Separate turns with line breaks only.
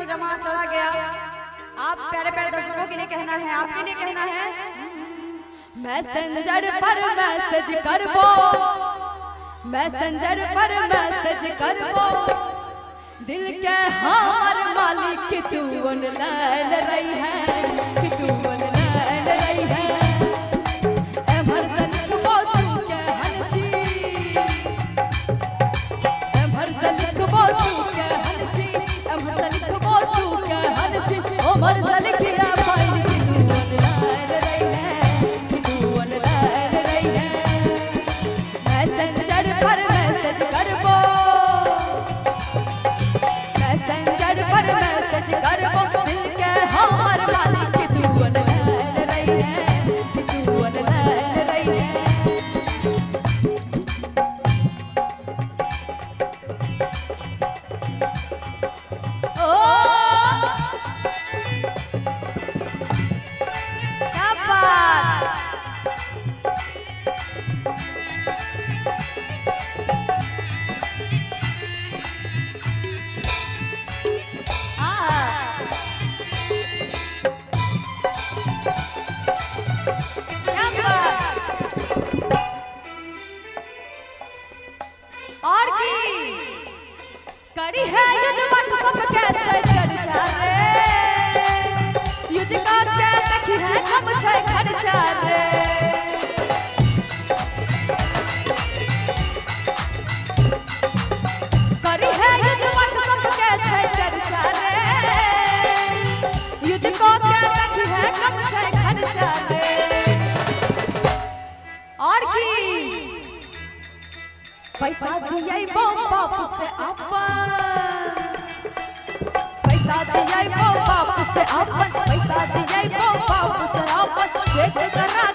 जमाना चला गया। आप प्यारे प्यारे दर्शकों के लिए कहना है, आपके लिए कहना है। मैसेंजर पर मैसेज करबो, मैसेंजर पर मैसेज करबो, दिल के हार मालिक कि तू ऑनलाइन रही है, कि तू ऑनलाइन रही है। और की करी है युजमन सब के चर्चा रे, युजका के देखी है हम छै खर्चा रे। करी है युजमन सब के चर्चा रे, युजका के देखी है हम छै खर्चा रे। और की पैसा दिए बाप से अपन, पैसा दिए बाप से अपन, पैसा दिए बाप से अपन, देख करा